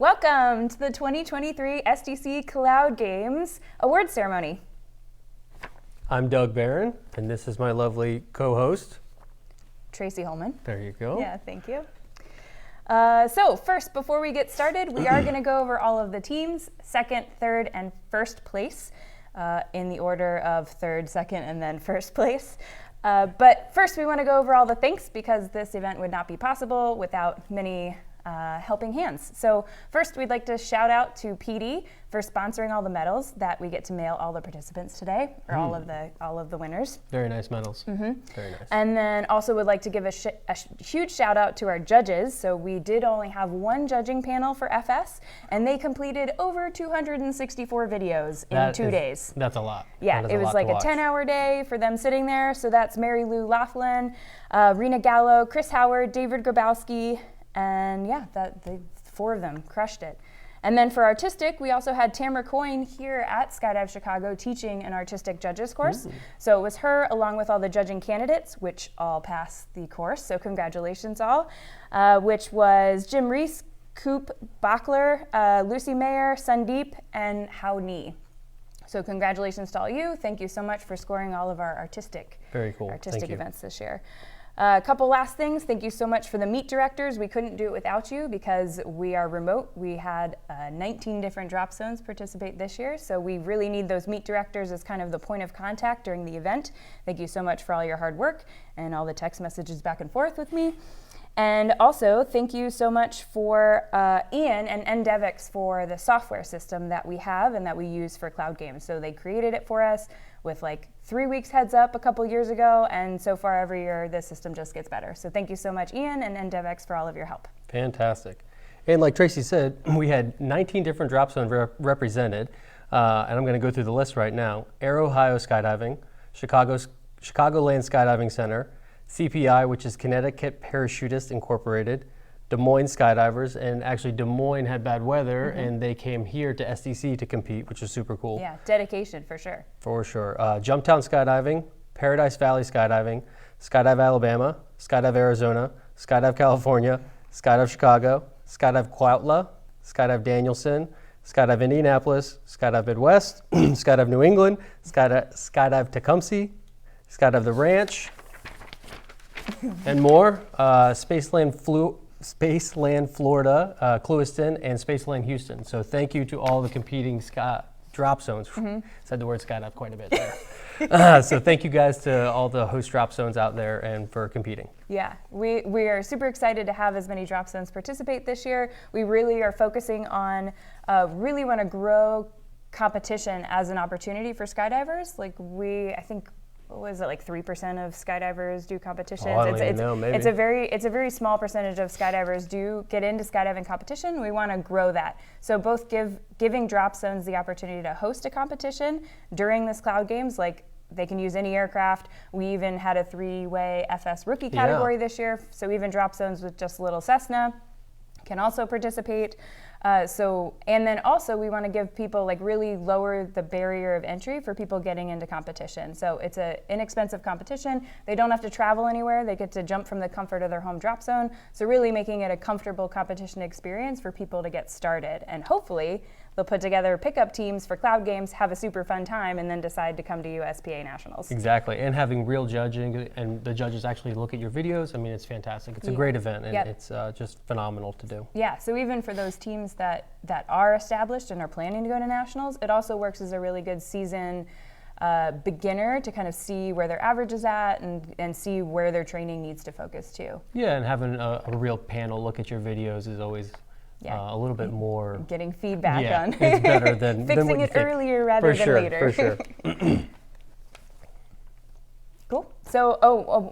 Welcome to the 2023 SDC Cloud Games Awards Ceremony. I'm Doug Barron, and this is my lovely co-host, Tracey Holman. There you go. Yeah, thank you. So first, before we get started, we are going to go over all of the teams, second, third, and first place, in the order of third, second, and then first place. But first, we want to go over all the thanks because this event would not be possible without many helping hands. So first, we'd like to shout out to PD for sponsoring all the medals that we get to mail all the participants today, or all of the winners. Very nice medals. Mm-hmm. Very nice. And then also would like to give a huge shout out to our judges. So we did only have one judging panel for FS, and they completed over 264 videos in 2 days. That's a lot. Yeah, it was like a 10-hour day for them sitting there. So that's Mary Lou Laughlin, Rena Gallo, Chris Howard, David Grabowski, and yeah, the four of them crushed it. And then for artistic, we also had Tamara Coyne here at Skydive Chicago teaching an artistic judges course. So it was her along with all the judging candidates, which all passed the course. So congratulations all, which was Jim Reese, Coop Bachler, Lucy Mayer, Sundeep, and Hao Ni. So congratulations to all you. Thank you so much for scoring all of our artistic events this year. A couple last things. Thank you so much for the meet directors. We couldn't do it without you because we are remote. We had 19 different drop zones participate this year, so we really need those meet directors as kind of the point of contact during the event. Thank you so much for all your hard work and all the text messages back and forth with me. And also, thank you so much for Ian and NDevix for the software system that we have and that we use for cloud games. So they created it for us with like 3 weeks heads up a couple years ago, and so far every year the system just gets better. So thank you so much, Ian and NDevix, for all of your help. Fantastic. And like Tracey said, we had 19 different drop zones represented, and I'm going to go through the list right now. AerOhio Skydiving, Chicagoland Skydiving Center, CPI, which is Connecticut Parachutists Incorporated, Des Moines Skydivers, and actually Des Moines had bad weather, and they came here to SDC to compete, which was super cool. Yeah, dedication for sure. For sure. Jumptown Skydiving, Paradise Valley Skydiving, Skydive Alabama, Skydive Arizona, Skydive California, Skydive Chicago, Skydive Cuautla, Skydive Danielson, Skydive Indianapolis, Skydive Midwest, Skydive New England, Skydive Tecumseh, Skydive the Ranch, and more. Spaceland, Florida, Clewiston, and Spaceland Houston. So thank you to all the competing drop zones. Said the word skydive quite a bit there. So thank you guys to all the host drop zones out there and for competing. Yeah, we are super excited to have as many drop zones participate this year. We really are focusing on, really want to grow competition as an opportunity for skydivers. Like I think, what was it, like 3% of skydivers do competitions? Oh, I don't even know, maybe. It's a very small percentage of skydivers do get into skydiving competition. We want to grow that. So both giving drop zones the opportunity to host a competition during this cloud games, like they can use any aircraft. We even had a 3-way FS rookie category this year. So even drop zones with just a little Cessna can also participate. And then also we want to give people, like, really lower the barrier of entry for people getting into competition. So it's an inexpensive competition. They don't have to travel anywhere. They get to jump from the comfort of their home drop zone. So really making it a comfortable competition experience for people to get started. And hopefully they'll put together pickup teams for cloud games, have a super fun time, and then decide to come to USPA Nationals. Exactly, and having real judging, and the judges actually look at your videos. I mean, it's fantastic. It's a great event, and it's just phenomenal to do. Yeah, so even for those teams that are established and are planning to go to Nationals, it also works as a really good season beginner to kind of see where their average is at and see where their training needs to focus too. Yeah, and having a real panel look at your videos is always a little bit more getting feedback on. It's better than fixing it earlier rather than later. For sure. Cool. So,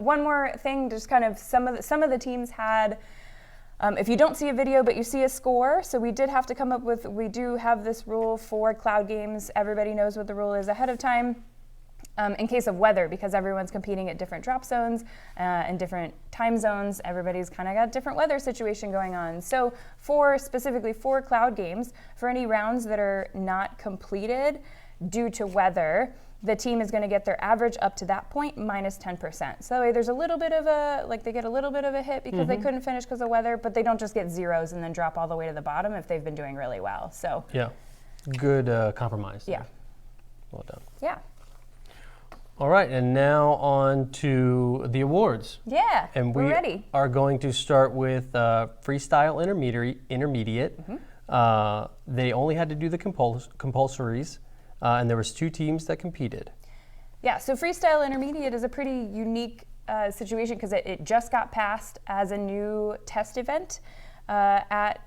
one more thing, just kind of some of the teams had. If you don't see a video but you see a score, so we did have to come up with. We do have this rule for cloud games. Everybody knows what the rule is ahead of time. In case of weather, because everyone's competing at different drop zones and different time zones, everybody's kind of got a different weather situation going on. So specifically for cloud games, for any rounds that are not completed due to weather, the team is going to get their average up to that point minus 10%. So that way there's a little bit of they get a little bit of a hit because they couldn't finish because of weather, but they don't just get zeros and then drop all the way to the bottom if they've been doing really well. So yeah, good compromise there. Yeah. Well done. Yeah. All right, and now on to the awards. Yeah, And we're we ready. are going to start with freestyle intermediate. They only had to do the compulsories, and there was 2 teams that competed. Yeah, so freestyle intermediate is a pretty unique situation because it just got passed as a new test event at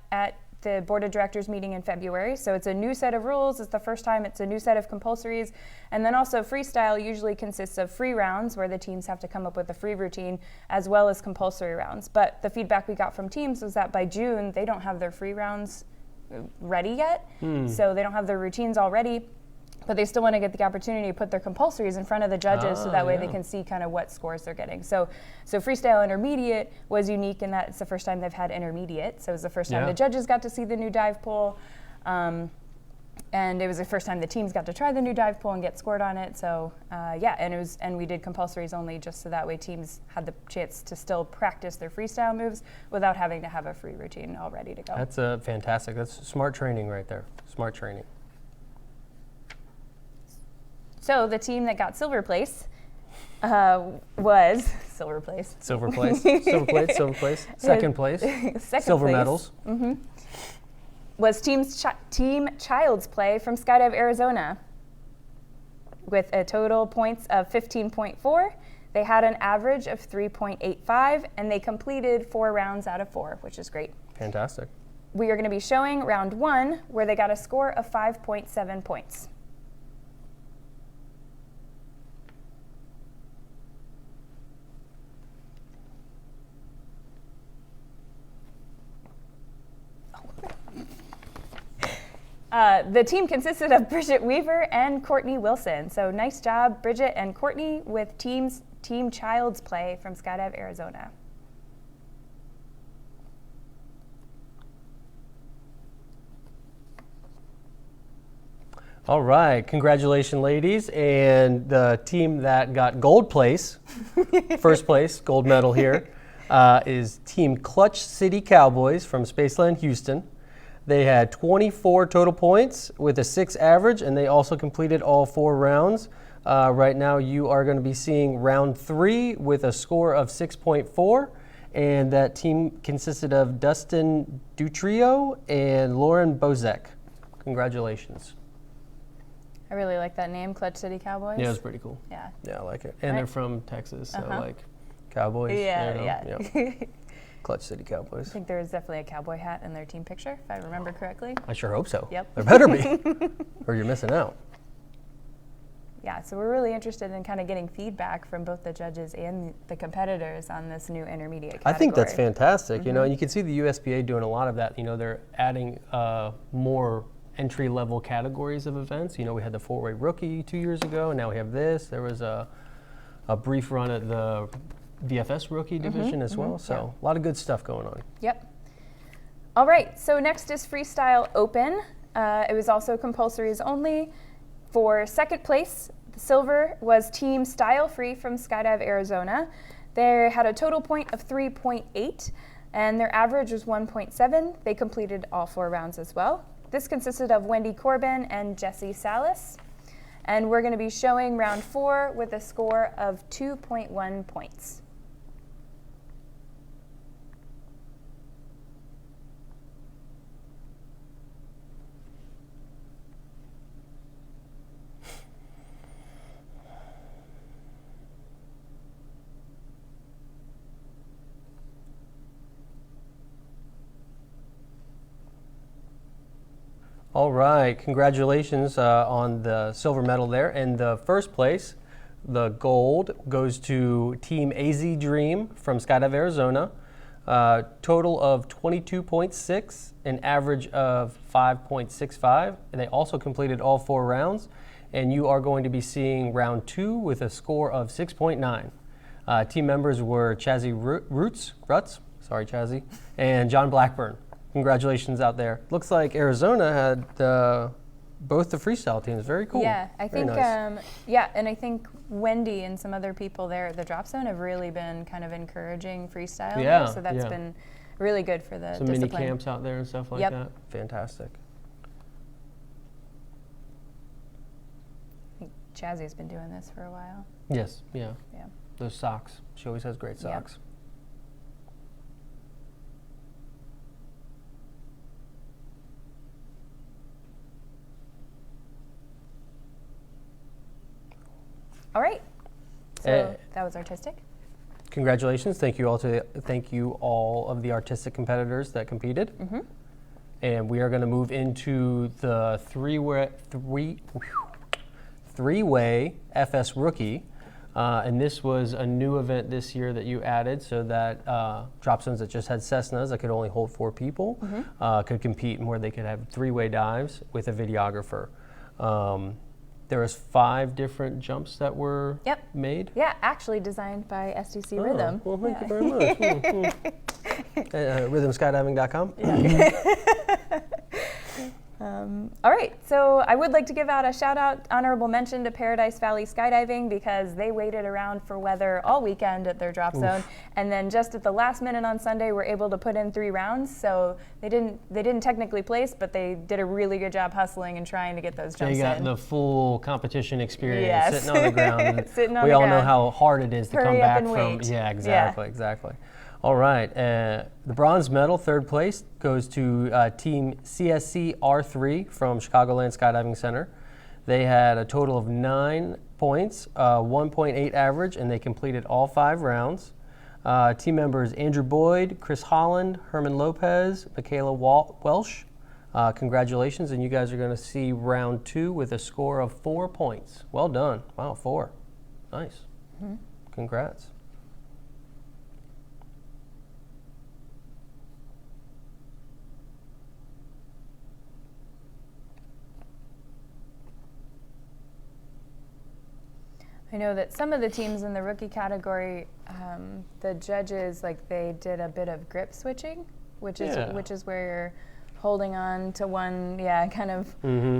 the board of directors meeting in February. So it's a new set of rules. It's the first time it's a new set of compulsories. And then also freestyle usually consists of free rounds where the teams have to come up with a free routine as well as compulsory rounds. But the feedback we got from teams was that by June, they don't have their free rounds ready yet. So they don't have their routines all ready. But they still want to get the opportunity to put their compulsories in front of the judges so that way they can see kind of what scores they're getting. So freestyle intermediate was unique in that it's the first time they've had intermediate. So it was the first time the judges got to see the new dive pool. And it was the first time the teams got to try the new dive pool and get scored on it. So and we did compulsories only just so that way teams had the chance to still practice their freestyle moves without having to have a free routine all ready to go. That's fantastic. That's smart training right there. Smart training. So the team that got silver place was silver place. Silver place. Silver place. Second place. Silver place. medals. Was Team Child's Play from Skydive Arizona with a total points of 15.4. They had an average of 3.85, and they completed 4 rounds out of 4, which is great. Fantastic. We are going to be showing round 1, where they got a score of 5.7 points. The team consisted of Bridget Weaver and Courtney Wilson. So nice job, Bridget and Courtney, with Team Child's Play from Skydive Arizona. All right, congratulations, ladies. And the team that got gold place, first place, gold medal here, is Team Clutch City Cowboys from Spaceland Houston. They had 24 total points with a 6 average, and they also completed all 4 rounds. Right now, you are going to be seeing round 3 with a score of 6.4, and that team consisted of Dustin Dutrio and Lauren Bozek. Congratulations. I really like that name, Clutch City Cowboys. Yeah, it's pretty cool. Yeah. Yeah, I like it. And they're from Texas, so like Cowboys. Yeah. Clutch City Cowboys. I think there is definitely a cowboy hat in their team picture, if I remember correctly. I sure hope so. Yep. There better be, or you're missing out. Yeah, so we're really interested in kind of getting feedback from both the judges and the competitors on this new intermediate category. I think that's fantastic. You know, and you can see the USPA doing a lot of that. You know, they're adding more entry-level categories of events. You know, we had the 4-way rookie 2 years ago, and now we have this. There was a brief run at the VFS rookie division as well. So a lot of good stuff going on. Yep. All right, so next is Freestyle Open. It was also compulsories only. For second place, the silver was Team Style Free from Skydive Arizona. They had a total point of 3.8, and their average was 1.7. They completed all 4 rounds as well. This consisted of Wendy Corbin and Jesse Salas. And we're going to be showing round 4 with a score of 2.1 points. All right, congratulations on the silver medal there. And the first place, the gold, goes to Team AZ Dream from Skydive Arizona. Total of 22.6, an average of 5.65. And they also completed all 4 rounds. And you are going to be seeing round 2 with a score of 6.9. Team members were Chazzy Rutz, sorry Chazzy, and John Blackburn. Congratulations out there. Looks like Arizona had both the freestyle teams. Very cool. Yeah, I Very think, nice. and I think Wendy and some other people there at the drop zone have really been kind of encouraging freestyle. Yeah, there, so that's been really good for the some discipline. mini camps out there and stuff like that. Fantastic. I think Chazzy's been doing this for a while. Yes, yeah. Yeah. Those socks. She always has great socks. All right. So that was artistic. Congratulations! Thank you all of the artistic competitors that competed. And we are going to move into the three-way FS rookie. And this was a new event this year that you added, so that drop zones that just had Cessnas that could only hold 4 people could compete, and where they could have 3-way dives with a videographer. There was 5 different jumps that were made. Yeah, actually designed by SDC Rhythm. Well, thank you very much. Rhythmskydiving.com. All right, so I would like to give out a shout out, honorable mention to Paradise Valley Skydiving, because they waited around for weather all weekend at their drop zone, and then just at the last minute on Sunday were able to put in 3 rounds. So they didn't technically place, but they did a really good job hustling and trying to get those jumps in. They got the full competition experience, Yes. sitting on the ground. Sitting on we the all know ground. how hard it is to come Hurry up back and from. wait. Yeah, exactly, exactly. All right, the bronze medal, 3rd place, goes to team CSC R3 from Chicagoland Skydiving Center. They had a total of 9 points, 1.8 average, and they completed all 5 rounds. Team members Andrew Boyd, Chris Holland, Herman Lopez, Michaela Welsh. Congratulations, and you guys are going to see round 2 with a score of 4 points. Well done. Wow, 4. Nice. Congrats. I know that some of the teams in the rookie category, the judges, like, they did a bit of grip switching, which is where you're holding on to one, kind of.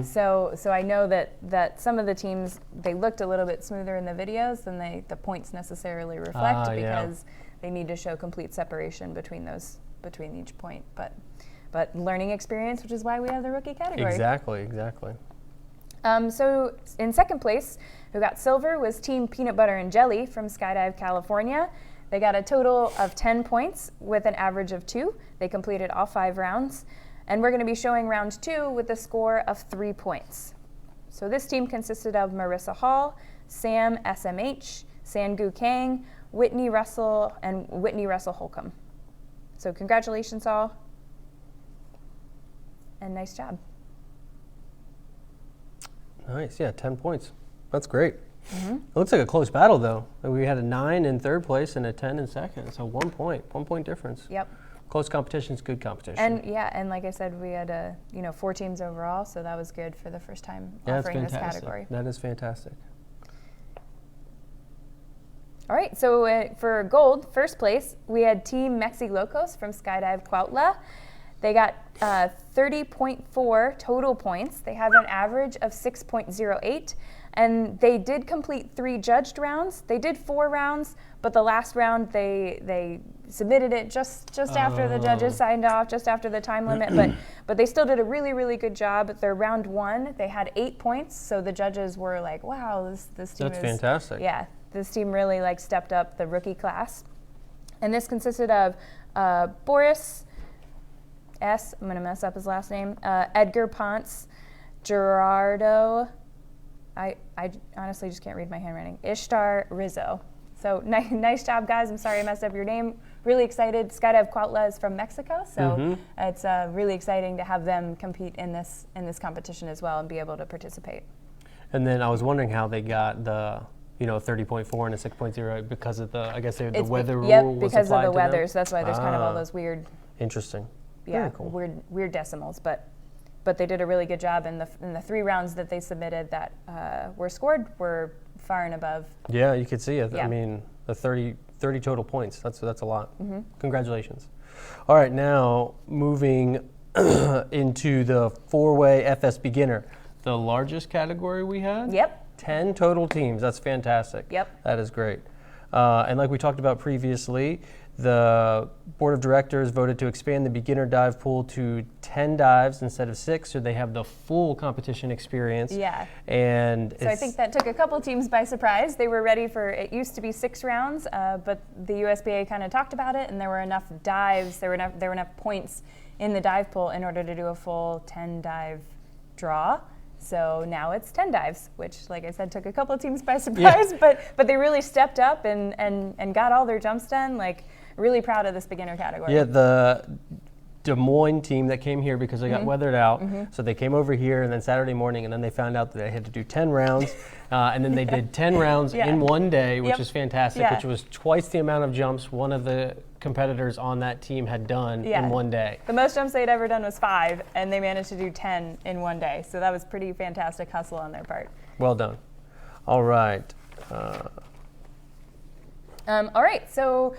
So I know that some of the teams, they looked a little bit smoother in the videos than the points necessarily reflect, because they need to show complete separation between each point. But learning experience, which is why we have the rookie category. Exactly. So in 2nd place, who got silver, was Team Peanut Butter and Jelly from Skydive California. They got a total of 10 points with an average of 2. They completed all 5 rounds. And we're going to be showing round 2 with a score of 3 points. So this team consisted of Marissa Hall, Sam SMH, Sangu Kang, Whitney Russell, and Whitney Russell Holcomb. So congratulations all, and nice job. Nice, 10 points. That's great. It looks like a close battle, though. We had a 9 in 3rd place and a 10 in 2nd, so 1 point difference. Yep. Close competition is good competition. And like I said, we had 4 teams overall, so that was good for the first time offering this category. That is fantastic. All right, so for gold, 1st place, we had Team Mexi Locos from Skydive Cuautla. They got 30.4 total points. They have an average of 6.08, and they did complete 3 judged rounds. They did 4 rounds, but the last round they submitted it just after the judges signed off, just after the time limit. But they still did a really, really good job. Their round 1, they had 8 points, so the judges were like, "Wow, this team That's fantastic." Yeah, this team really stepped up the rookie class, and this consisted of Boris S. I'm going to mess up his last name. Edgar Ponce, Gerardo. I honestly just can't read my handwriting. Ishtar Rizzo. So nice job, guys. I'm sorry I messed up your name. Really excited. Skydive Cuautla is from Mexico, so it's really exciting to have them compete in this competition as well and be able to participate. And then I was wondering how they got the 30.4 and a 6.0 because of the the weather rule. Yep, was because of applied the to weather. them? So that's why there's kind of all those weird. Interesting. Yeah, Very cool. weird decimals, but they did a really good job in the 3 rounds that they submitted that were scored were far and above. Yeah, you could see it. Yeah. I mean, the 30 total points. That's a lot. Congratulations. All right, now moving into the 4-way FS beginner. the largest category we had? Yep. 10 total teams. That's fantastic. Yep. That is great. And like we talked about previously, the board of directors voted to expand the beginner dive pool to 10 dives instead of 6, so they have the full competition experience. Yeah. And So I think that took a couple teams by surprise. They were ready for, it used to be 6 rounds, but the USBA kind of talked about it, and there were enough dives, there were enough points in the dive pool in order to do a full 10 dive draw. So now it's 10 dives, which, like I said, took a couple of teams by surprise, Yeah. but they really stepped up and got all their jumps done. Like, really proud of this beginner category. Yeah, the Des Moines team that came here because they got weathered out, so they came over here, and then Saturday morning, and then they found out that they had to do 10 rounds, and then they did 10 rounds in one day, which is fantastic, which was twice the amount of jumps one of the competitors on that team had done in one day. The most jumps they'd ever done was 5, and they managed to do 10 in one day. So that was pretty fantastic hustle on their part. Well done. All right. All right, so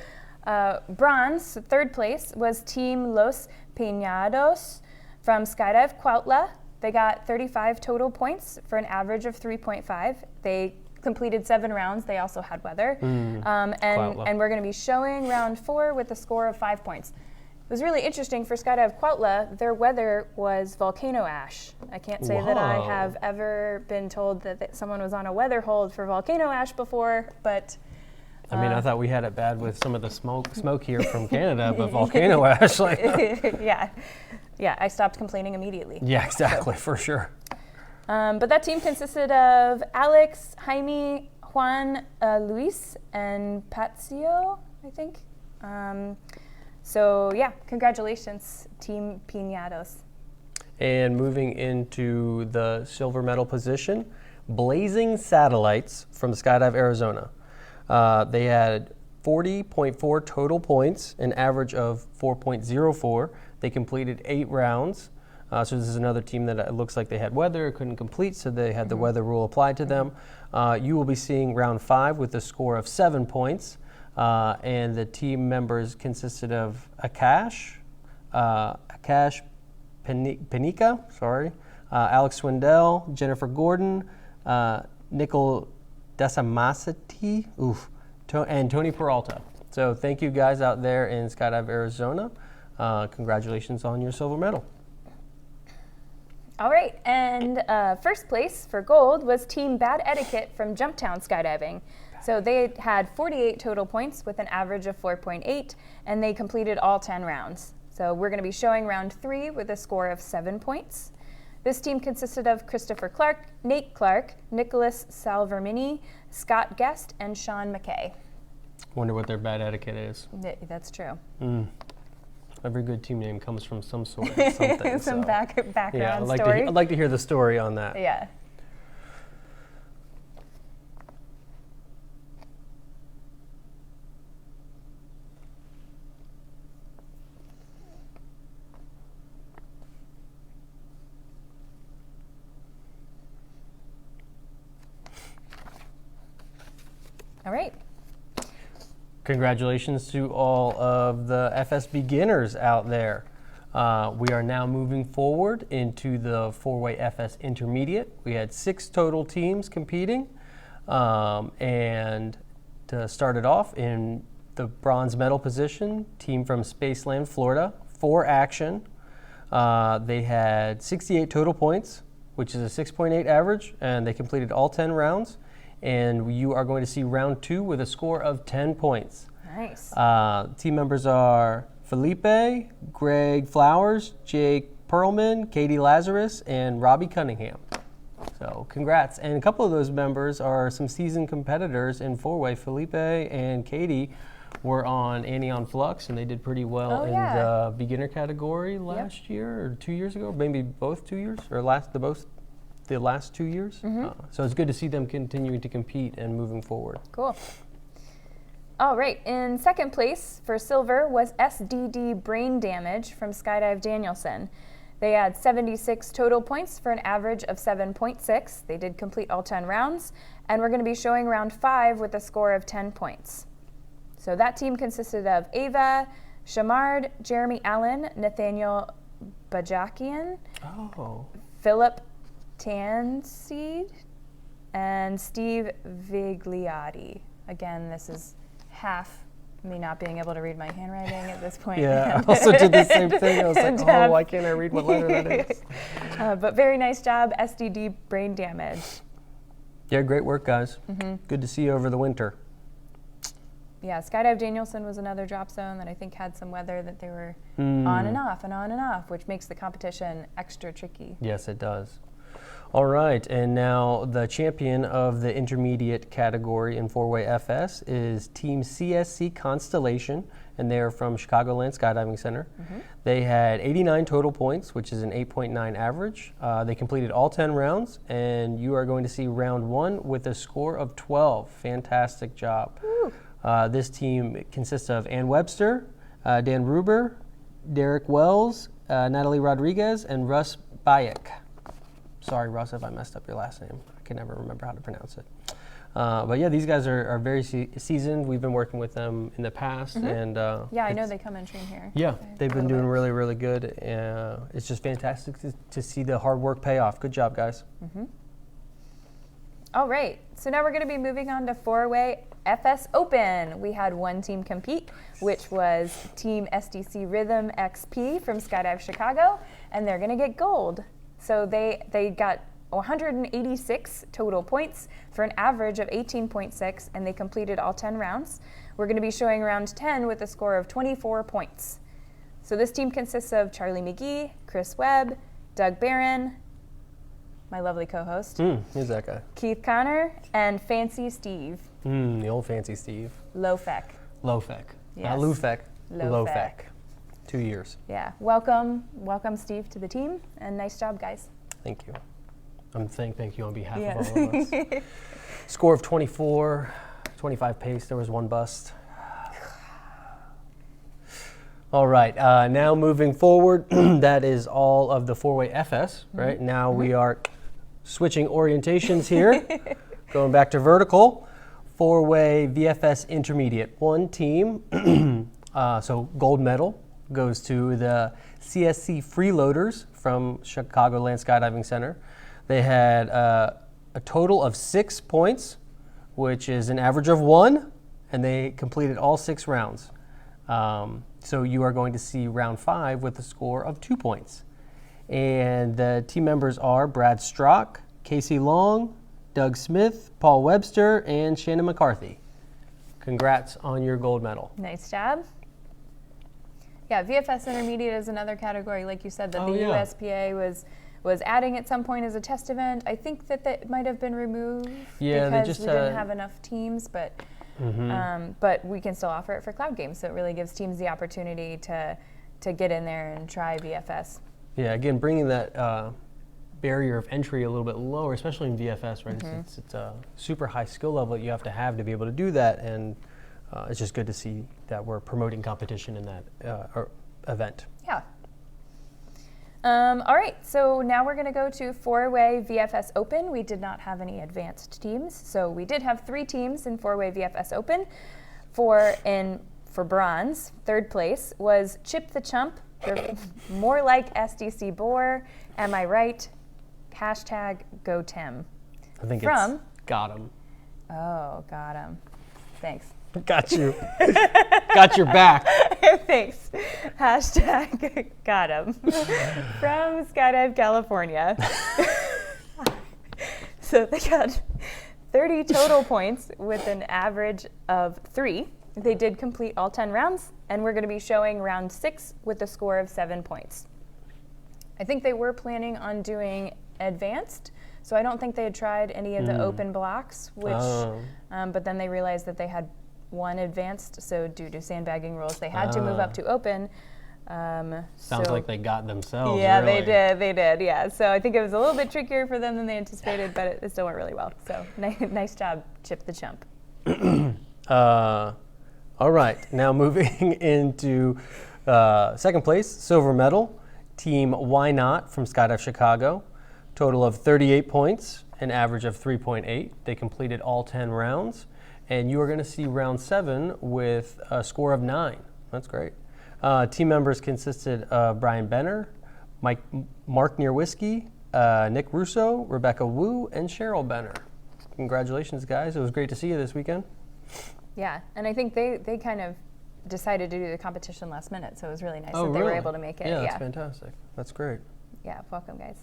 bronze, 3rd place, was Team Los Peinados from Skydive Cuautla. They got 35 total points for an average of 3.5. They completed 7 rounds. They also had weather. And we're going to be showing round 4 with a score of 5 points. It was really interesting for Skydive Cuautla. Their weather was volcano ash. I can't say that I have ever been told that someone was on a weather hold for volcano ash before, but I mean, I thought we had it bad with some of the smoke here from Canada, but volcano ash, like yeah, I stopped complaining immediately. Yeah, exactly, for sure. But that team consisted of Alex, Jaime, Juan, Luis, and Patsio, I think. So yeah, congratulations, Team Peinados. And moving into the silver medal position, Blazing Satellites from Skydive Arizona. They had 40.4 total points, an average of 4.04. They completed 8 rounds. So this is another team that it looks like they had weather, couldn't complete, so they had the weather rule applied to them. You will be seeing round 5 with a score of 7 points. And the team members consisted of Akash Penica, Alex Swindell, Jennifer Gordon, Nicole Desamasity, and Tony Peralta. So thank you guys out there in Skydive Arizona. Congratulations on your silver medal. All right, and 1st place for gold was Team Bad Etiquette from Jumptown Skydiving. So they had 48 total points with an average of 4.8, and they completed all 10 rounds. So we're going to be showing round 3 with a score of 7 points. This team consisted of Christopher Clark, Nate Clark, Nicholas Salvermini, Scott Guest, and Sean McKay. Wonder what their bad etiquette is. That's true. Every good team name comes from some sort of something. Some background yeah, story. I'd like to hear the story on that. Yeah. All right. Congratulations to all of the FS beginners out there. We are now moving forward into the 4-way FS intermediate. We had 6 total teams competing. And to start it off, in the bronze medal position, team from Spaceland, Florida, 4 action. They had 68 total points, which is a 6.8 average, and they completed all 10 rounds. And you are going to see round 2 with a score of 10 points. Nice. Team members are Felipe, Greg Flowers, Jake Perlman, Katie Lazarus, and Robbie Cunningham. So congrats. And a couple of those members are some seasoned competitors in 4-way. Felipe and Katie were on Annie on Flux, and they did pretty well in the beginner category last year or 2 years ago, maybe both 2 years, or the last 2 years. So it's good to see them continuing to compete and moving forward. Cool. All right, in 2nd place for silver was SDD Brain Damage from Skydive Danielson. They had 76 total points for an average of 7.6. They did complete all 10 rounds, and we're going to be showing round 5 with a score of 10 points. So that team consisted of Ava Shamard, Jeremy Allen, Nathaniel Bajakian, Philip Tanseed and Steve Vigliotti. Again, this is half me not being able to read my handwriting at this point. Yeah, I also did the same thing. I was like, oh, why can't I read what letter that is? But very nice job, SDD brain damage. Yeah, great work, guys. Good to see you over the winter. Yeah, Skydive Danielson was another drop zone that I think had some weather that they were on and off and on and off, which makes the competition extra tricky. Yes, it does. All right, and now the champion of the intermediate category in four-way FS is Team CSC Constellation, and they are from Chicagoland Skydiving Center. They had 89 total points, which is an 8.9 average. They completed all 10 rounds, and you are going to see round 1 with a score of 12. Fantastic job. This team consists of Ann Webster, Dan Ruber, Derek Wells, Natalie Rodriguez, and Russ Bayek. Sorry, Russ, if I messed up your last name. I can never remember how to pronounce it. But yeah, these guys are very seasoned. We've been working with them in the past. And yeah, I know they come and train here. Yeah, they've been doing really, really good. It's just fantastic to see the hard work pay off. Good job, guys. All right, so now we're going to be moving on to four-way FS Open. We had one team compete, which was Team SDC Rhythm XP from Skydive Chicago, and they're going to get gold. So they got 186 total points for an average of 18.6, and they completed all 10 rounds. We're going to be showing round 10 with a score of 24 points. So this team consists of Charlie McGee, Chris Webb, Doug Barron, my lovely co-host. Who's that guy? Keith Connor, and Fancy Steve. The old Fancy Steve. Lofek. Lofek. Yes. Not Lufek. Lofek. 2 years. Yeah. Welcome, Steve, to the team, and nice job, guys. Thank you. I'm saying thank you on behalf of all of us. Score of 24, 25 pace. There was one bust. All right. Now moving forward, that is all of the four-way FS. Right now we are switching orientations here, going back to vertical. Four-way VFS intermediate. One team. So gold medal goes to the CSC Freeloaders from Chicagoland Skydiving Center. They had a total of 6 points, which is an average of 1, and they completed all 6 rounds. So you are going to see round 5 with a score of 2 points. And the team members are Brad Strock, Casey Long, Doug Smith, Paul Webster, and Shannon McCarthy. Congrats on your gold medal. Nice job. Yeah, VFS Intermediate is another category, like you said, that the USPA was adding at some point as a test event. I think that might have been removed because we didn't have enough teams, but we can still offer it for cloud games, so it really gives teams the opportunity to get in there and try VFS. Yeah, again, bringing that barrier of entry a little bit lower, especially in VFS, right? It's a super high skill level that you have to be able to do that, and it's just good to see that we're promoting competition in that event. Yeah. All right, so now we're going to go to four-way VFS Open. We did not have any advanced teams, so we did have 3 teams in four-way VFS Open. For bronze, third place was Chip the Chump. They're more like SDC Boar. Am I right? Hashtag go Tim. I think it's got him. Oh, got him. Thanks. Got you. Got your back. Thanks. Hashtag got him. From Skydive California. So they got 30 total points with an average of 3. They did complete all 10 rounds, and we're going to be showing round 6 with a score of 7 points. I think they were planning on doing advanced, so I don't think they had tried any of the open blocks, which, but then they realized that they had 1 advanced, so due to sandbagging rules, they had to move up to open. Sounds like they got themselves. Yeah, really. they did, yeah. So I think it was a little bit trickier for them than they anticipated, but it still went really well. So nice job, Chip the Chump. All right, now moving into second place, silver medal, team Why Not from Skydive Chicago. Total of 38 points, an average of 3.8. They completed all 10 rounds. And you are going to see round 7 with a score of 9. That's great. Team members consisted of Brian Benner, Mark Nearwhiskey, Nick Russo, Rebecca Wu, and Cheryl Benner. Congratulations, guys. It was great to see you this weekend. Yeah, and I think they kind of decided to do the competition last minute, so it was really nice that they really? were able to make it. Yeah, that's fantastic. That's great. Yeah, welcome, guys.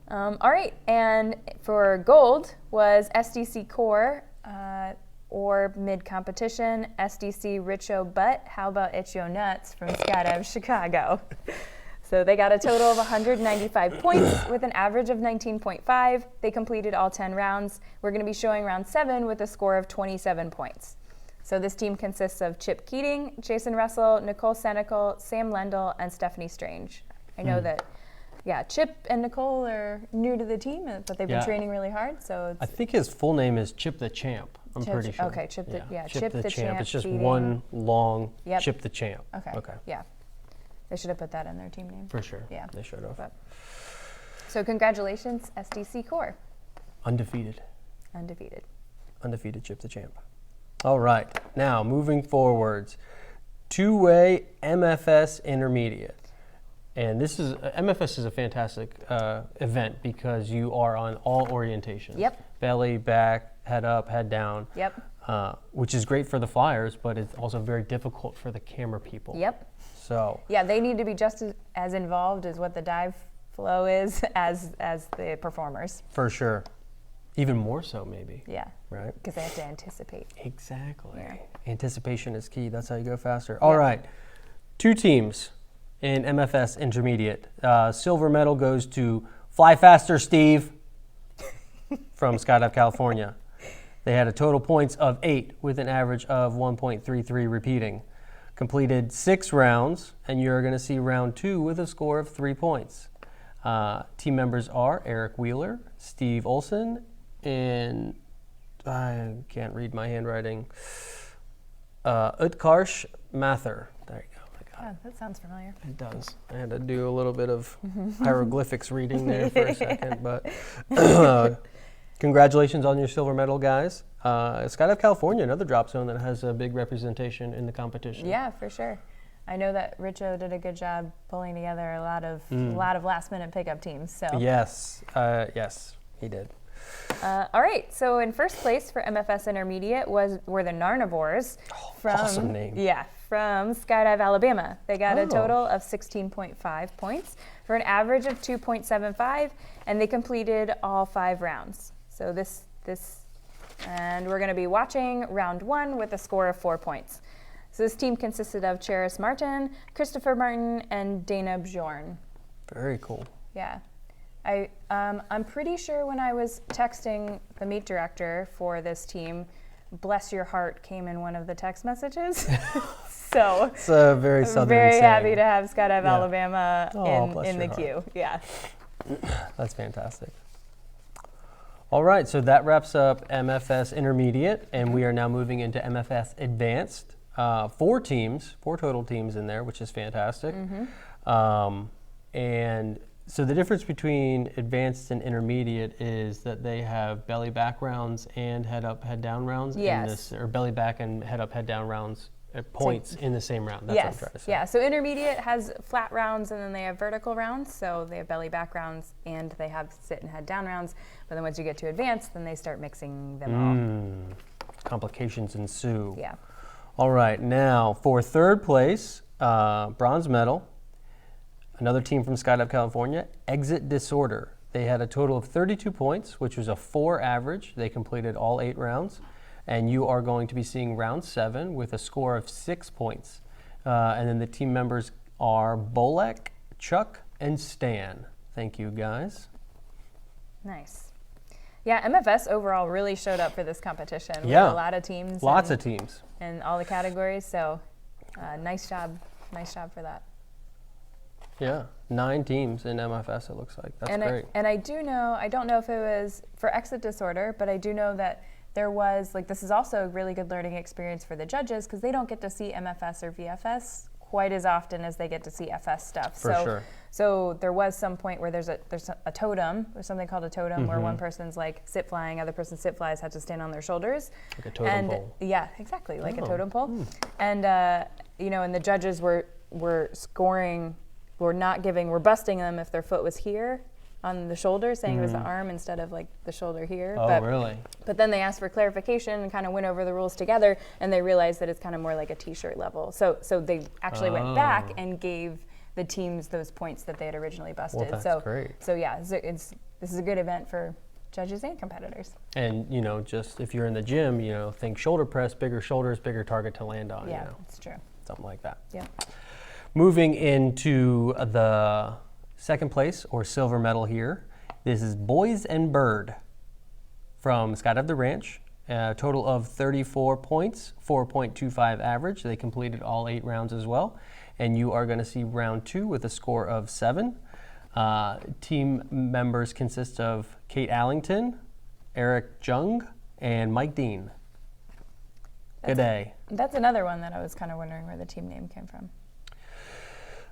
All right, and for gold was SDC Core or mid-competition, SDC Richo Butt, How About Itch-Yo Nuts from Skydive Chicago. So they got a total of 195 points with an average of 19.5. They completed all 10 rounds. We're going to be showing round 7 with a score of 27 points. So this team consists of Chip Keating, Jason Russell, Nicole Senecal, Sam Lendl, and Stephanie Strange. I know that, Chip and Nicole are new to the team, but they've been training really hard. So I think his full name is Chip the Champ. I'm pretty sure. Okay, Chip the Champ. It's just Keating. one long Chip the Champ. Okay. Yeah. They should have put that in their team name. For sure. Yeah. They should have. So congratulations, SDC Core. Undefeated. Undefeated Chip the Champ. All right. Now, moving forwards. Two-way MFS Intermediate. And this is, MFS is a fantastic event because you are on all orientations. Yep. Belly, back, head up, head down. Yep. Which is great for the flyers, but it's also very difficult for the camera people. Yep. So. Yeah, they need to be just as involved as what the dive flow is as the performers. For sure. Even more so, maybe. Yeah. Right? Because they have to anticipate. Exactly. Yeah. Anticipation is key. That's how you go faster. All right. 2 teams in MFS Intermediate. Silver medal goes to Fly Faster Steve from Skydive California. They had a total points of 8 with an average of 1.33 repeating. Completed 6 rounds, and you're going to see round 2 with a score of 3 points. Team members are Eric Wheeler, Steve Olson, and I can't read my handwriting, Utkarsh Mathur. There you go. I got it. That sounds familiar. It does. I had to do a little bit of hieroglyphics reading there for a second, but congratulations on your silver medal, guys. Skydive California, another drop zone that has a big representation in the competition. Yeah, for sure. I know that Richo did a good job pulling together a lot of last-minute pickup teams. So yes, he did. All right. So in first place for MFS Intermediate were the Gnarnivores from awesome name. Yeah, from Skydive Alabama. They got a total of 16.5 points for an average of 2.75, and they completed all 5 rounds. So this. And we're going to be watching round 1 with a score of 4 points. So this team consisted of Cheris Martin, Christopher Martin, and Dana Bjorn. Very cool. Yeah. I'm pretty sure when I was texting the meet director for this team, bless your heart came in one of the text messages. So it's a very southern very saying. happy to have Skydive Alabama in the heart. queue. Yeah. That's fantastic. All right, so that wraps up MFS Intermediate, and we are now moving into MFS Advanced. 4 total teams in there, which is fantastic. And so the difference between Advanced and Intermediate is that they have belly back rounds and head up, head down rounds. Yes. Or belly back and head up, head down rounds. Points in the same round. That's what I'm trying to say. Yeah, so Intermediate has flat rounds and then they have vertical rounds. So they have belly back rounds and they have sit and head down rounds. But then once you get to Advanced, then they start mixing them all. Complications ensue. Yeah. All right, now for third place, bronze medal, another team from Skydive California, Exit Disorder. They had a total of 32 points, which was a 4 average. They completed all 8 rounds. And you are going to be seeing round 7 with a score of 6 points. And then the team members are Bolek, Chuck, and Stan. Thank you, guys. Nice. Yeah, MFS overall really showed up for this competition. We Yeah. had a lot of teams. Lots of teams. In all the categories, so nice job for that. Yeah, 9 teams in MFS, it looks like. That's great. And I do know, I don't know if it was for Exit Disorder, but I do know that there was, this is also a really good learning experience for the judges because they don't get to see MFS or VFS quite as often as they get to see FS stuff. For sure. So there was some point where there's a totem, there's something called a totem where one person's sit flying, other person sit flies, had to stand on their shoulders. Like a totem pole. Yeah, exactly, like a totem pole. And, and the judges were scoring, we're busting them if their foot was here on the shoulder, saying it was the arm instead of like the shoulder here. Oh, really? But then they asked for clarification and kind of went over the rules together, and they realized that it's kind of more like a t-shirt level. So they actually went back and gave the teams those points that they had originally busted. Well, that's great. So yeah, this is a good event for judges and competitors. And, you know, just if you're in the gym, you know, think shoulder press, bigger shoulders, bigger target to land on. Yeah, you know, that's true. something like that. Yeah. Moving into the second place or silver medal here, this is Boys and Bird from Skydive the Ranch. A total of 34 points, 4.25 average. They completed all 8 rounds as well. And you are going to see round 2 with a score of 7. Team members consist of Kate Allington, Eric Jung, and Mike Dean. Good day. That's another one that I was kind of wondering where the team name came from.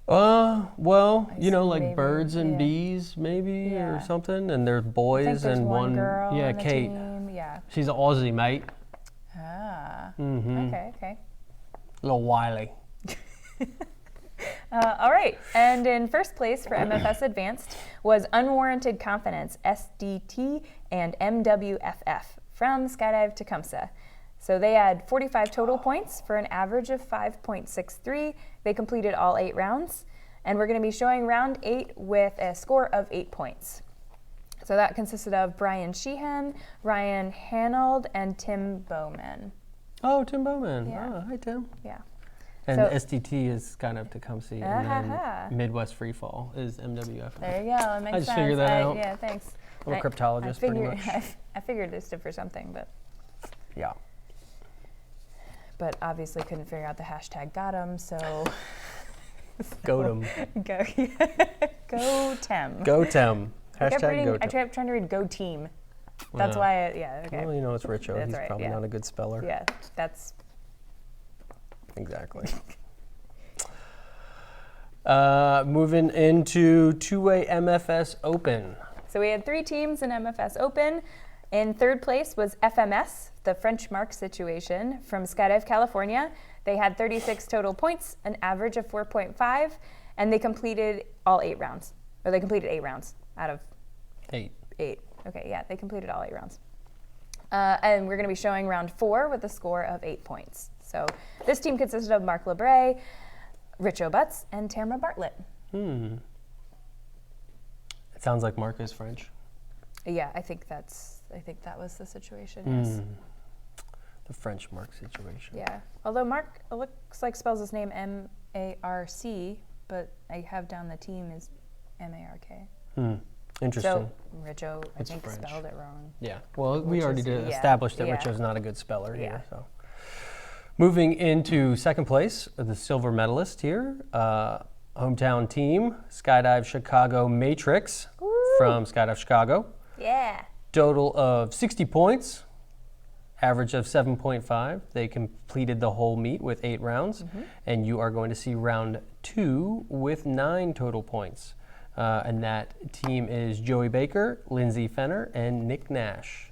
Well, you know, like maybe, birds and bees, maybe, Yeah. or something. And there's I think boys there's and one girl yeah, on the Kate. team. Yeah. She's an Aussie, mate. Ah. Mm-hmm. Okay. A little wily. All right, and in first place for MFS Advanced was Unwarranted Confidence, SDT, and MWFF from Skydive Tecumseh. So they had 45 total points for an average of 5.63. They completed all 8 rounds, and we're going to be showing round 8 with a score of 8 points. So that consisted of Brian Sheehan, Ryan Hanold, and Tim Bowman. Oh, Tim Bowman. Yeah. Oh, hi, Tim. Yeah. And So- SDT is kind of Tecumseh, and then Midwest Freefall is MWF. There you go. It makes sense. just figured that out. Yeah, thanks. I'm a cryptologist, pretty much. I figured it stood for something, but Yeah. obviously couldn't figure out the hashtag got 'em, so Go Tim. go Tem. Go Tim. I kept Hashtag reading, go I Tim. kept trying to read go team. That's Yeah. why, okay. Well, you know, it's Richo. That's He's right, probably yeah. not a good speller. Yeah, that's, Exactly. Moving into two-way MFS Open. so we had 3 teams in MFS Open. In third place was FMS, the French mark situation from Skydive California. They had 36 total points, an average of 4.5, and they completed all 8 rounds. Or they completed 8 rounds out of 8. 8. Okay, yeah, they completed all 8 rounds. And we're going to be showing round 4 with a score of 8 points. So this team consisted of Mark LeBray, Rich O'Butts, and Tamara Bartlett. It sounds like Mark is French. Yeah, I think that was the situation. Yes. The French Mark situation. Yeah. Although Mark, it looks like spells his name M-A-R-C, but I have down the team is M-A-R-K. Interesting. So Richo, I It's think, French. spelled it wrong. Yeah. Well, we Which already is- did yeah, establish that yeah. Richo's not a good speller Yeah. here. So, moving into second place, the silver medalist here, hometown team, Skydive Chicago Matrix from Skydive Chicago. Yeah. Total of 60 points, average of 7.5. They completed the whole meet with 8 rounds, and you are going to see round 2 with 9 total points. And that team is Joey Baker, Lindsay Fenner, and Nick Nash.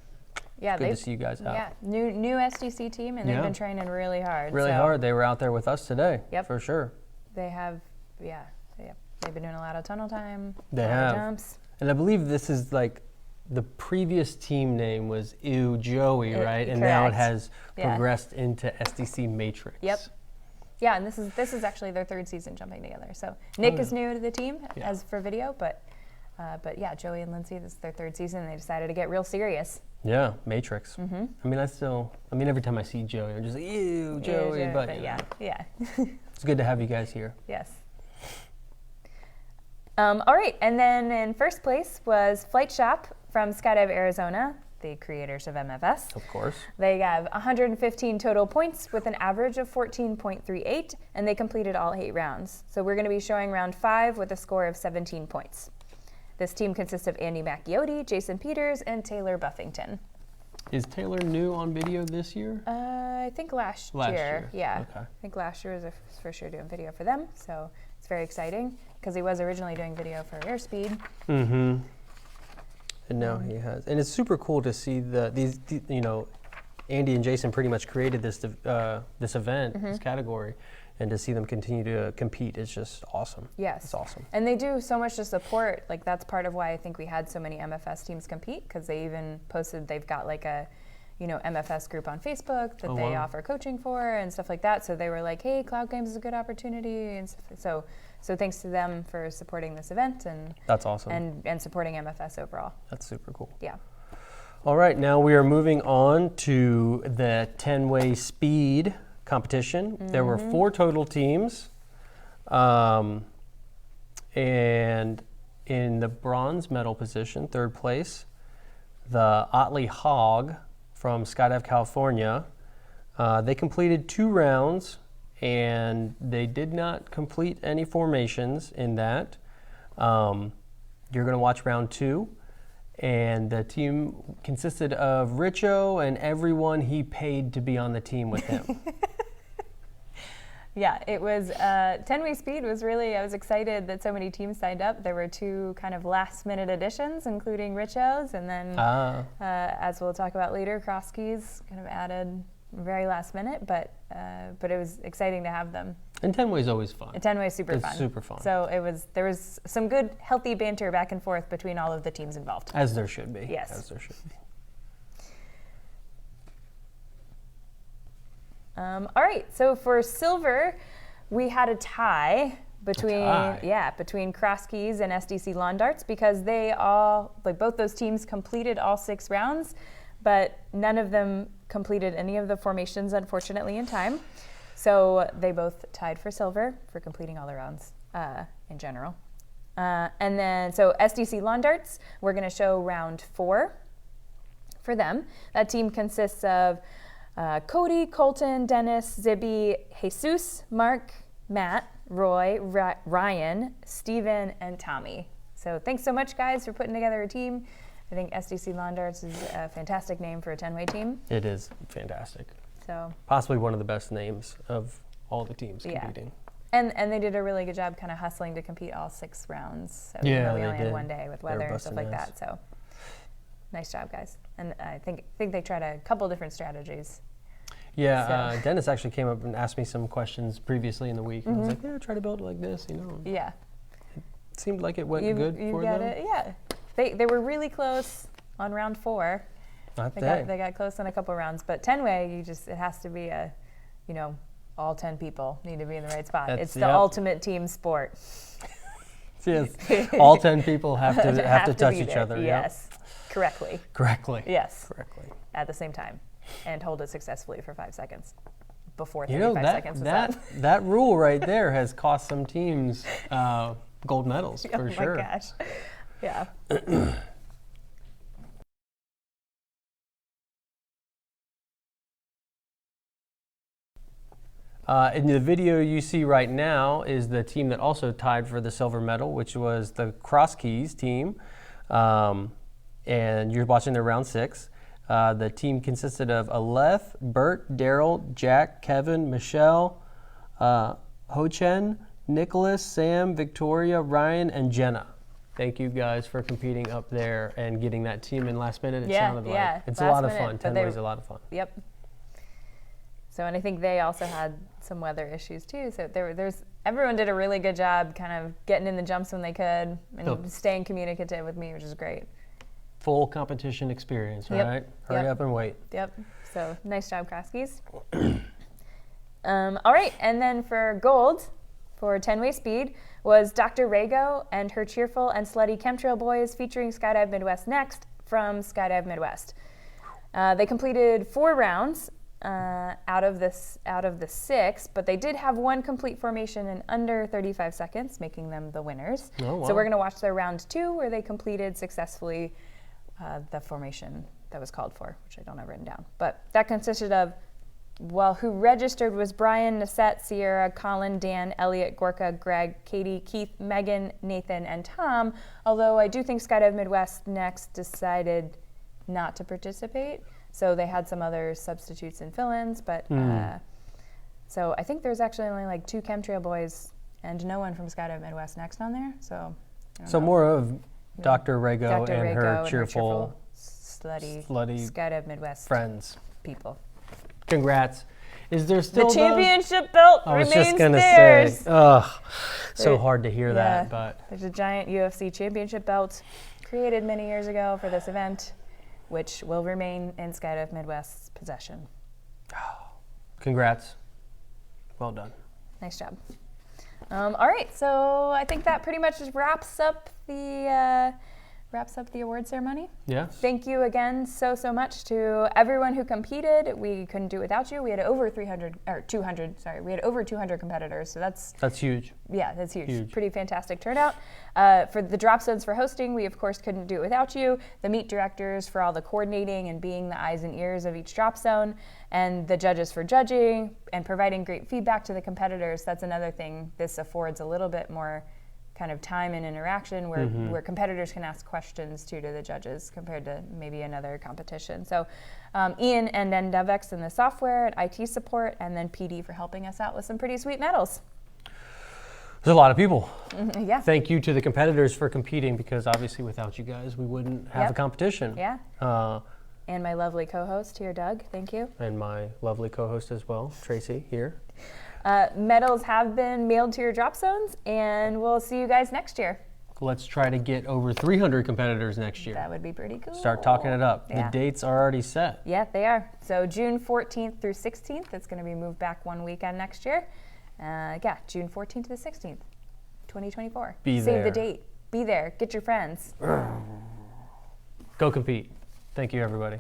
Yeah, Good to see you guys out. Yeah, new SDC team, and they've Yeah. been training really hard. Really so hard. They were out there with us today. Yep. For sure. They have, they've been doing a lot of tunnel time. They a lot of have. jumps. And I believe this is like the previous team name was Ew Joey, right? And now it correct. has Yeah. progressed into SDC Matrix. Yep. Yeah, and this is actually their 3rd season jumping together. So Nick is new to the team as for video, but yeah, Joey and Lindsay, this is their 3rd season, and they decided to get real serious. Yeah, Matrix. I mean, every time I see Joey, I'm just like, ew, Joey. Yeah, But you know, yeah. it's good to have you guys here. Yes. All right, and then in first place was Flight Shop from Skydive Arizona, the creators of MFS. Of course. They have 115 total points with an average of 14.38, and they completed all 8 rounds. So we're going to be showing round 5 with a score of 17 points. This team consists of Andy Macchiotti, Jason Peters, and Taylor Buffington. Is Taylor new on video this year? I think last year. Yeah. Okay. I think last year was his first year doing video for them, so it's very exciting because he was originally doing video for Airspeed. And now he has. And it's super cool to see these, you know, Andy and Jason pretty much created this this event, this category, and to see them continue to compete is just awesome. Yes. It's awesome. And they do so much to support. Like, that's part of why I think we had so many MFS teams compete, because they even posted, they've got like a, MFS group on Facebook that they offer coaching for and stuff like that. So they were like, hey, Cloud Games is a good opportunity. And so thanks to them for supporting this event and that's awesome. And supporting MFS overall. That's super cool. Yeah. All right, now we are moving on to the 10-way speed competition. There were 4 total teams, and in the bronze medal position, 3rd place, the Otley Hog from Skydive California. They completed 2 rounds, and they did not complete any formations in that. You're going to watch round 2. And the team consisted of Richo and everyone he paid to be on the team with him. Yeah, it was 10-way speed was really, I was excited that so many teams signed up. There were 2 kind of last-minute additions, including Richo's, and then, as we'll talk about later, Kroski's kind of added very last minute, but it was exciting to have them. And 10-way is always fun. 10-way is super fun. It's super fun. So there was some good, healthy banter back and forth between all of the teams involved. As there should be. Yes. As there should be. All right, so for silver, we had a tie between Kroski's and SDC Lawn Darts, because they all, like, both those teams completed all 6 rounds, but none of them completed any of the formations, unfortunately, in time. So they both tied for silver for completing all the rounds in general. And then, so SDC Lawn Darts, we're going to show round 4 for them. That team consists of Cody, Colton, Dennis, Zibby, Jesus, Mark, Matt, Roy, Ryan, Steven, and Tommy. So thanks so much, guys, for putting together a team. I think SDC Lawn Darts is a fantastic name for a 10-way team. It is fantastic. So possibly one of the best names of all the teams competing. And they did a really good job kind of hustling to compete all 6 rounds. So we only had one day with weather and stuff like that. So nice job, guys. And I think they tried a couple different strategies. Yeah, so. Dennis actually came up and asked me some questions previously in the week. And I was like, try to build it like this, Yeah. It seemed like it went good for them. It, yeah. They were really close on round 4. They got close on a couple rounds, but 10-way, it has to be a, all 10 people need to be in the right spot. It's the ultimate team sport. Yes, all 10 people have to touch each other. Yes, correctly. Yes, correctly. At the same time, and hold it successfully for 5 seconds before 35 seconds. That rule right there has cost some teams gold medals for sure. Oh my gosh. Yeah. In the video you see right now is the team that also tied for the silver medal, which was the Kroski's team. And you're watching their round 6. The team consisted of Aleph, Bert, Daryl, Jack, Kevin, Michelle, Ho-Chen, Nicholas, Sam, Victoria, Ryan, and Jenna. Thank you guys for competing up there and getting that team in last minute. It's a lot of fun. 10-way is a lot of fun. Yep. So, and I think they also had some weather issues too. So everyone did a really good job kind of getting in the jumps when they could and staying communicative with me, which is great. Full competition experience, right? Hurry up and wait. Yep. So nice job, Kroski's. All right, and then for gold, for 10-way speed, was Dr. Rago and her cheerful and slutty chemtrail boys, featuring Skydive Midwest next from Skydive Midwest. They completed 4 rounds out of the 6, but they did have 1 complete formation in under 35 seconds, making them the winners. Oh, wow. So we're going to watch their round 2, where they completed successfully the formation that was called for, which I don't have written down. But that consisted of, who registered was Brian, Nasette, Sierra, Colin, Dan, Elliot, Gorka, Greg, Katie, Keith, Megan, Nathan, and Tom, although I do think Skydive Midwest next decided not to participate. So they had some other substitutes and fill-ins, but so I think there's actually only like 2 chemtrail boys and no one from Skydive Midwest next on there. So more of Dr. Rago and her cheerful, slutty Skydive Midwest friends. people. Congrats. Is there still The championship belt I was remains just gonna theirs. say, ugh, so hard to hear that, but There's a giant UFC championship belt created many years ago for this event, which will remain in Skydive Midwest's possession. congrats. Well done. Nice job. All right, so I think that pretty much just wraps up the award ceremony. Yes. Thank you again so much to everyone who competed. We couldn't do it without you. We had over 200. Sorry, we had over 200 competitors. So that's huge. Yeah, that's huge. Huge. Pretty fantastic turnout. For the drop zones for hosting, we of course couldn't do it without you. The meet directors for all the coordinating and being the eyes and ears of each drop zone, and the judges for judging and providing great feedback to the competitors. That's another thing this affords a little bit more kind of time and interaction where competitors can ask questions to the judges compared to maybe another competition. So Ian and NDevix in the software and IT support, and then PD for helping us out with some pretty sweet medals. There's a lot of people. Yeah. Thank you to the competitors for competing, because obviously without you guys, we wouldn't have a competition. Yeah. And my lovely co-host here, Doug. Thank you. And my lovely co-host as well, Tracey, here. Medals have been mailed to your drop zones, and we'll see you guys next year. Let's try to get over 300 competitors next year. That would be pretty cool. Start talking it up. Yeah. The dates are already set. Yeah, they are. So June 14th through 16th. It's going to be moved back one weekend next year. June 14th to the 16th, 2024. Be Save there. the date. Be there. Get your friends. Go compete. Thank you, everybody.